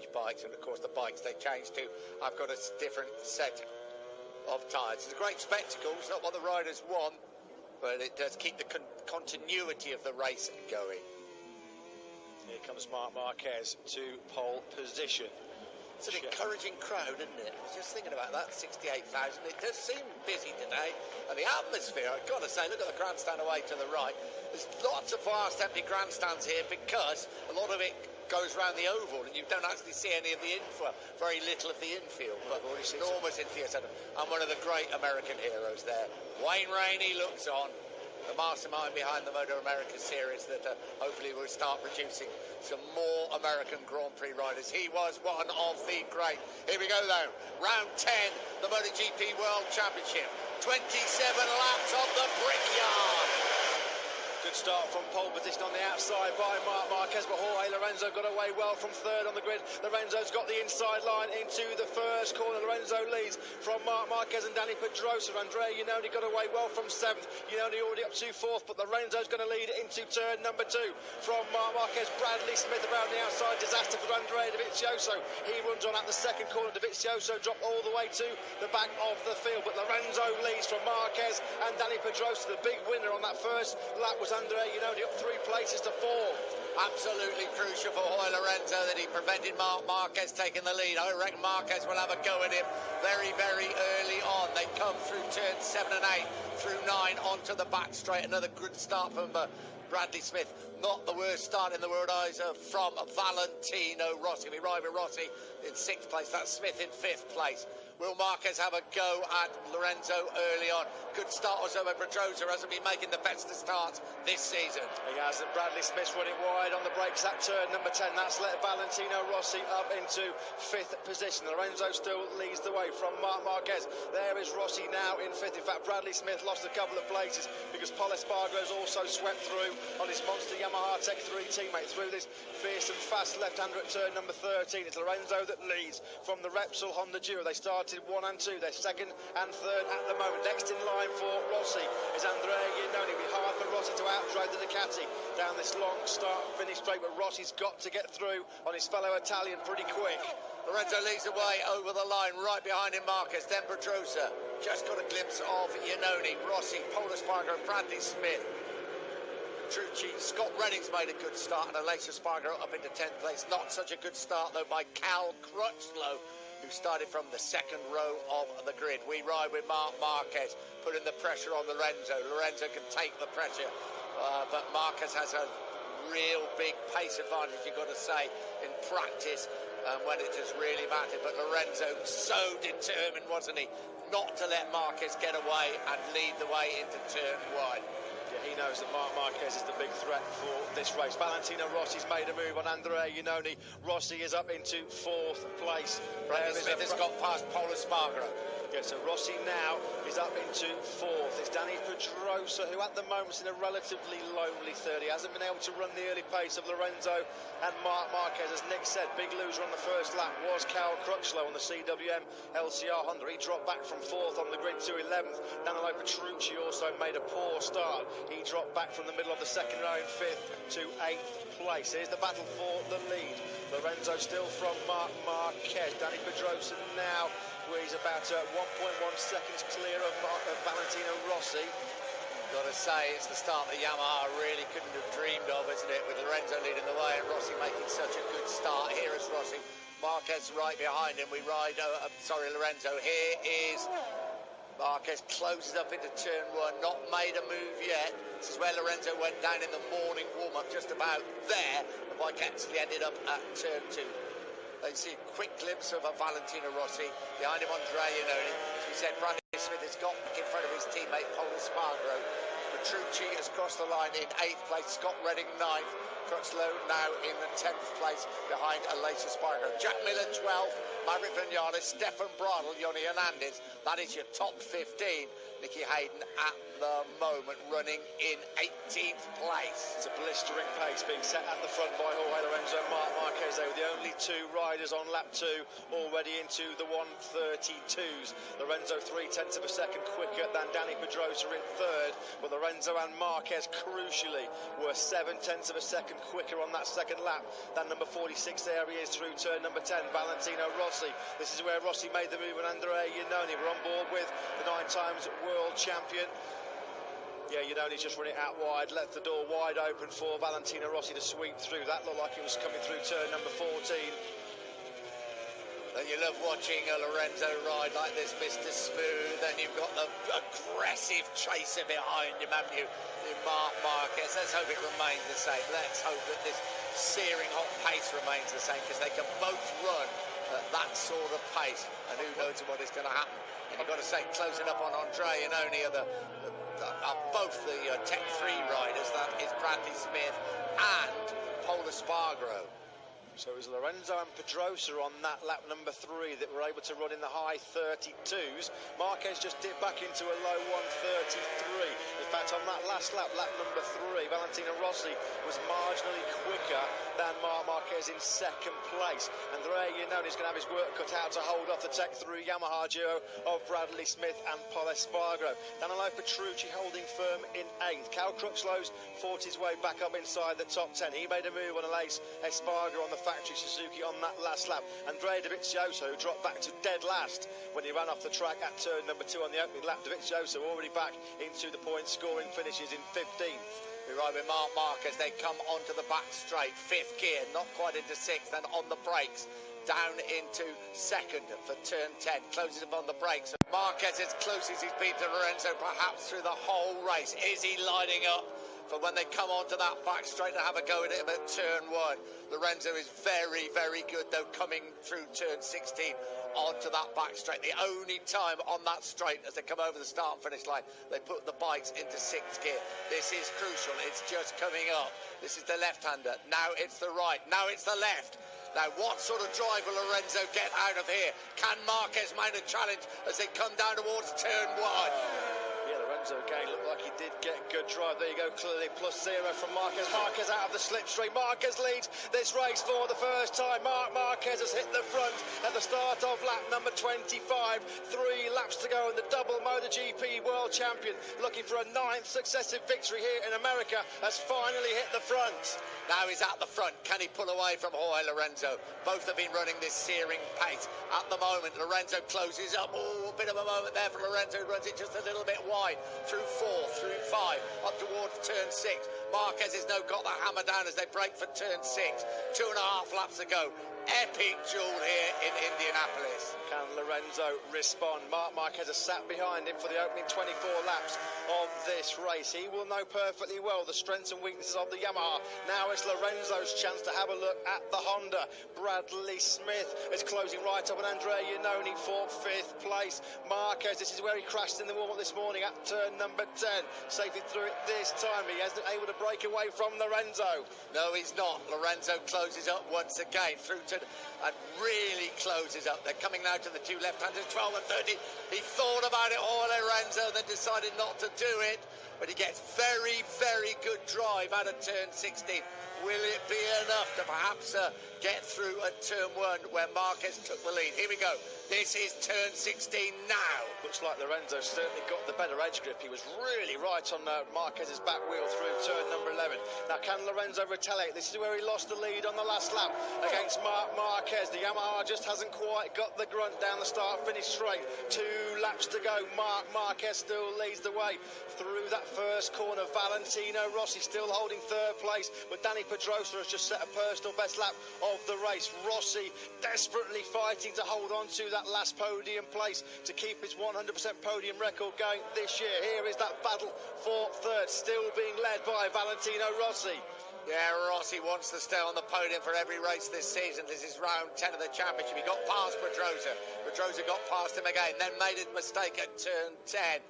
vintage bikes, and of course the bikes they changed to have got a different set of tyres. It's a great spectacle. It's not what the riders want, but it does keep the continuity of the race going. Here comes Marc Marquez to pole position. It's an encouraging crowd, isn't it? I was just thinking about that, 68,000. It does seem busy today. And the atmosphere, I've got to say, look at the grandstand away to the right. There's lots of vast empty grandstands here because a lot of it goes around the oval and you don't actually see any of the infield, very little of the infield. But enormous infield centre. And one of the great American heroes there. Wayne Rainey looks on. The mastermind behind the Moto America series that hopefully will start producing some more American Grand Prix riders. He was one of the great. Here we go though, round 10, the MotoGP World Championship. 27 laps of the Brickyard. Good start from pole position on the outside by Marc Marquez, but Jorge Lorenzo got away well from third on the grid. Lorenzo's got the inside line into the first corner. Lorenzo leads from Marc Marquez and Danny Pedrosa. Andrea Iannone got away well from seventh. Iannone already up to fourth, but Lorenzo's going to lead into turn number 2 from Marc Marquez. Bradley Smith around the outside. Disaster for Andrea Dovizioso. He runs on at the second corner. Dovizioso dropped all the way to the back of the field, but Lorenzo leads from Marquez and Danny Pedrosa. The big winner on that first lap was Andrea Iannone, up 3 places to 4. Absolutely crucial for Jorge Lorenzo that he prevented Marc Marquez taking the lead. I reckon Marquez will have a go at him very, very early on. They come through turns 7 and 8, through 9, onto the back straight. Another good start from Bradley Smith. Not the worst start in the world eyes from Valentino Rossi. We ride with Rossi in 6th place. That's Smith in 5th place. Will Marquez have a go at Lorenzo early on? Good start also by Pedrosa, hasn't been making the best of starts this season. He hasn't. Bradley Smith's running wide on the brakes at turn number 10. That's let Valentino Rossi up into 5th position. Lorenzo still leads the way from Marc Marquez. There is Rossi now in 5th. In fact, Bradley Smith lost a couple of places because Paul Espargaro's also swept through on his monster Yamaha Tech 3 teammate through this fierce and fast left-hander at turn number 13. It's Lorenzo that leads from the Repsol Honda Duo. They started 1 and 2. They're 2nd and 3rd at the moment. Next in line for Rossi is Andrea Iannone. It'll be hard for Rossi to outdrive the Ducati down this long start-finish straight, but Rossi's got to get through on his fellow Italian pretty quick. Lorenzo leads the way over the line, right behind him Marquez, then Pedrosa. Just got a glimpse of Iannone, Rossi, Paul Espargaro, Bradley Smith. Trucci, Scott Redding's made a good start, and Aleix Espargaro up into 10th place. Not such a good start though by Cal Crutchlow, who started from the 2nd row of the grid. We ride with Marc Marquez, putting the pressure on Lorenzo. Lorenzo can take the pressure, but Marquez has a real big pace advantage, you've got to say, in practice when it has really mattered. But Lorenzo, so determined, wasn't he, not to let Marquez get away and lead the way into turn 1. Yeah, he knows that Marc Marquez is the big threat for this race. Valentino Rossi's made a move on Andrea Iannone. Rossi is up into 4th place. Bradley Smith has got past Paul Espargaro. Yeah, so Rossi now is up into 4th. It's Danny Pedrosa, who at the moment is in a relatively lonely 3rd. He hasn't been able to run the early pace of Lorenzo and Marc Marquez. As Nick said, big loser on the first lap was Cal Crutchlow on the CWM LCR Honda. He dropped back from 4th on the grid to 11th. Danilo Petrucci also made a poor start. He dropped back from the middle of the 2nd row in 5th to 8th place. Here's the battle for the lead. Lorenzo still from Marc Marquez. Danny Pedrosa now, where he's about 1.1 seconds clear of Valentino Rossi. Got to say, it's the start that Yamaha really couldn't have dreamed of, isn't it? With Lorenzo leading the way and Rossi making such a good start. Here is Rossi. Marquez right behind him. We ride, Lorenzo. Here is Marquez, closes up into turn 1, not made a move yet. This is where Lorenzo went down in the morning warm-up, just about there. The bike actually ended up at turn 2. They see a quick glimpse of a Valentino Rossi. Behind him, Andrea Iannone. As we said, Bradley Smith has got back in front of his teammate, Paul Espargaro. Petrucci has crossed the line in 8th place. Scott Redding 9th. Crutchlow now in the 10th place behind Aleix Espargaro. Jack Miller 12th. Maverick Vinales, Stefan Bradl, Yoni Hernandez. That is your top 15. Nicky Hayden at the moment running in 18th place. It's a blistering pace being set at the front by Jorge Lorenzo and Marc Marquez. They were the only two riders on lap 2 already into the 1:32s. Lorenzo 0.3 of a second quicker than Dani Pedrosa in third, but Lorenzo and Marquez crucially were 0.7 of a second quicker on that second lap than number 46 there he is through turn number 10, Valentino Rossi. This is where Rossi made the move and Andrea Iannone were on board with the 9 times world champion. Yeah, Iannone's just run it out wide, left the door wide open for Valentino Rossi to sweep through. That looked like it was coming through turn number 14. And you love watching a Lorenzo ride like this, Mr. Smooth, and you've got the aggressive chaser behind him, haven't you? Marc Marquez. Let's hope it remains the same. Let's hope that this searing hot pace remains the same, because they can both run at that sort of pace, and who knows what is going to happen. And you've got to say, closing up on Andrea Iannone are both the Tech 3 riders. That is Bradley Smith and Paul Espargaro. So it was Lorenzo and Pedrosa on that lap number 3 that were able to run in the high 32s. Marquez just dipped back into a low 1:33. In fact, on that last lap, lap number 3, Valentino Rossi was marginally quicker than Marc Marquez in second place. Andrea Iannone is going to have his work cut out to hold off the Tech 3 Yamaha duo of Bradley Smith and Paul Espargaro. Danilo Petrucci holding firm in 8th. Cal Crutchlow's fought his way back up inside the top 10. He made a move on Aleix Espargaro on the factory Suzuki on that last lap. Andrea Dovizioso, who dropped back to dead last when he ran off the track at turn number 2 on the opening lap. Dovizioso already back into the point scoring finishes in 15th. We ride with Marc Marquez. They come onto the back straight, 5th gear, not quite into 6th, then on the brakes down into 2nd for turn 10, closes up on the brakes. Marquez as close as he's been to Lorenzo perhaps through the whole race. Is he lining up for when they come onto that back straight and have a go at him at turn 1? Lorenzo is very, very good though, coming through turn 16 onto that back straight. The only time on that straight as they come over the start and finish line, they put the bikes into 6th gear. This is crucial. It's just coming up. This is the left-hander. Now it's the right. Now it's the left. Now, what sort of drive will Lorenzo get out of here? Can Marquez mount a challenge as they come down towards turn 1? Yeah, Lorenzo again looked like he did get good drive. There you go, clearly +0 from Marquez. Marquez out of the slipstream. Marquez leads this race for the first time. Marc Marquez has hit the front at the start of lap number 25. 3 laps to go, and the double MotoGP world champion, looking for a 9th successive victory here in America, has finally hit the front. Now he's at the front. Can he pull away from Jorge Lorenzo? Both have been running this searing pace. At the moment, Lorenzo closes up. Oh, a bit of a moment there for Lorenzo. Runs it just a little bit wide. Through 4, through 5, up towards turn 6. Marquez has now got the hammer down as they break for turn 6. 2.5 laps to go. Epic duel here in Indianapolis. Can Lorenzo respond? Marc Marquez has sat behind him for the opening 24 laps of this race. He will know perfectly well the strengths and weaknesses of the Yamaha. Now it's Lorenzo's chance to have a look at the Honda. Bradley Smith is closing right up, and Andrea Iannone for 5th place. Marquez, this is where he crashed in the warm-up this morning at turn number 10. Safely through it this time. He hasn't able to break away from Lorenzo. No, he's not. Lorenzo closes up once again through to and really closes up. They're coming now to the 2 left-handers, 12 and 13. He thought about it all, Lorenzo, then decided not to do it. But he gets very, very good drive out of turn 16. Will it be enough to perhaps get through at turn 1 where Marquez took the lead? Here we go. This is turn 16 now. Looks like Lorenzo certainly got the better edge grip. He was really right on Marquez's back wheel through turn number 11. Now, can Lorenzo retaliate? This is where he lost the lead on the last lap against Marc Marquez. The Yamaha just hasn't quite got the grunt down the start-finish straight. 2 laps to go. Marc Marquez still leads the way through that first corner. Valentino Rossi still holding 3rd place, but Dani Pedrosa has just set a personal best lap of the race. Rossi desperately fighting to hold on to that last podium place to keep his 100% podium record going this year. Here is that battle for 3rd, still being led by Valentino Rossi. Yeah, Rossi wants to stay on the podium for every race this season. This is round 10 of the championship. He got past Pedrosa. Pedrosa got past him again, then made a mistake at turn 10.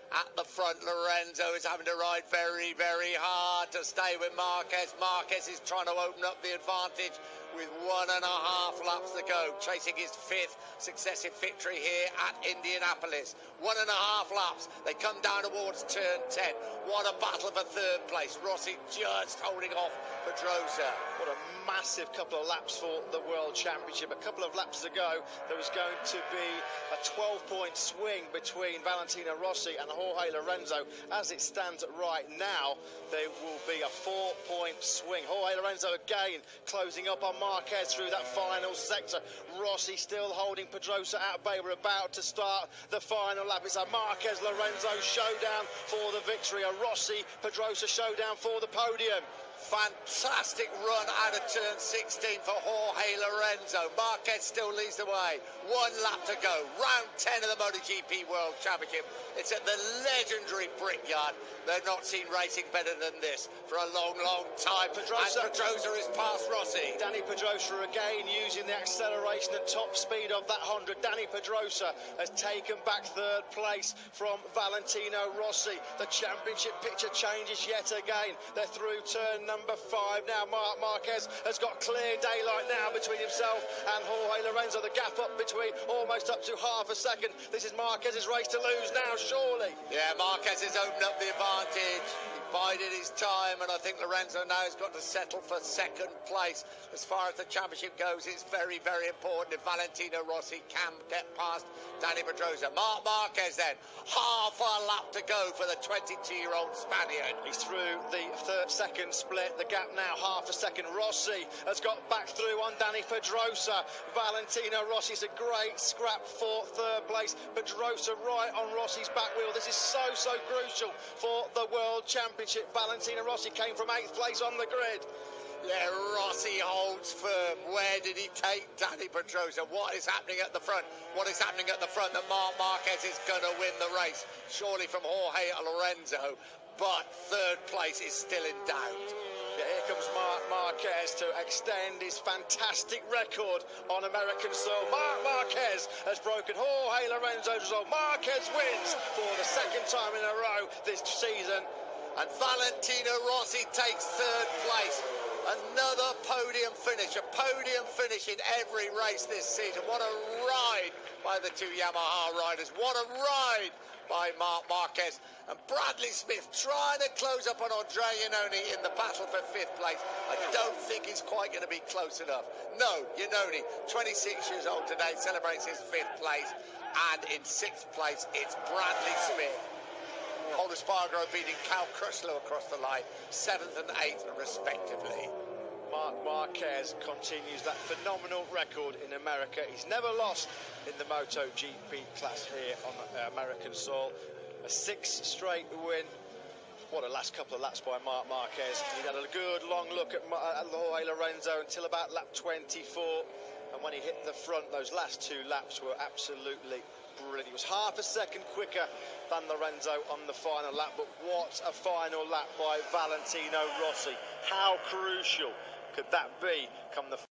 At the front, Lorenzo is having to ride very, very hard to stay with Marquez. Marquez is trying to open up the advantage with 1.5 laps to go, chasing his 5th successive victory here at Indianapolis. 1.5 laps. They come down towards turn 10. What a battle for 3rd place. Rossi just holding off Pedrosa. What a massive couple of laps for the World Championship. A couple of laps to go, there was going to be a 12-point swing between Valentino Rossi and Jorge Lorenzo. As it stands right now, there will be a 4-point swing. Jorge Lorenzo again closing up on Marquez through that final sector. Rossi still holding Pedrosa at bay. We're about to start the final lap. It's a Marquez-Lorenzo showdown for the victory. A Rossi-Pedrosa showdown for the podium. Fantastic run out of turn 16 for Jorge Lorenzo. Marquez still leads the way. 1 lap to go. Round 10 of the MotoGP World Championship. It's at the legendary Brickyard. They've not seen racing better than this for a long, long time. Pedrosa is past Rossi. Dani Pedrosa again using the acceleration and top speed of that Honda. Dani Pedrosa has taken back 3rd place from Valentino Rossi. The championship picture changes yet again. They're through turn number 5 now. Marquez has got clear daylight now between himself and Jorge Lorenzo. The gap up between almost up to half a second. This is Marquez's race to lose now, surely. Yeah, Marquez has opened up the advantage. He bided his time, and I think Lorenzo now has got to settle for 2nd place. As far as the championship goes, it's very, very important if Valentino Rossi can get past Dani Pedrosa. Marquez then, half a lap to go for the 22-year-old Spaniard. He's through the 2nd split. The gap now half a second. Rossi has got back through on Dani Pedrosa. Valentino Rossi's a great scrap for 3rd place. Pedrosa right on Rossi's back wheel. This is so crucial for the World Championship. Valentino Rossi came from 8th place on the grid. Yeah, Rossi holds firm. Where did he take Dani Pedrosa? What is happening at the front? What is happening at the front that Marquez is going to win the race? Surely from Jorge Lorenzo, but 3rd place is still in doubt. Yeah, here comes Marquez to extend his fantastic record on American soil. Marquez has broken Jorge Lorenzo's result. Marquez wins for the 2nd time in a row this season. And Valentino Rossi takes 3rd place. Another podium finish, a podium finish in every race this season. What a ride by the 2 Yamaha riders. What a ride by Marquez. And Bradley Smith trying to close up on Andrea Iannone in the battle for 5th place. I don't think he's quite going to be close enough. No, Iannone, 26 years old today, celebrates his 5th place. And in 6th place, it's Bradley Smith. Holder Spargo beating Cal Crutchlow across the line, 7th and 8th respectively. Marquez continues that phenomenal record in America. He's never lost in the MotoGP class here on American soil. A 6th straight win. What a last couple of laps by Marquez. He had a good long look at Jorge Lorenzo until about lap 24. And when he hit the front, those last 2 laps were absolutely brilliant. He was half a second quicker than Lorenzo on the final lap, but what a final lap by Valentino Rossi. How crucial could that be come the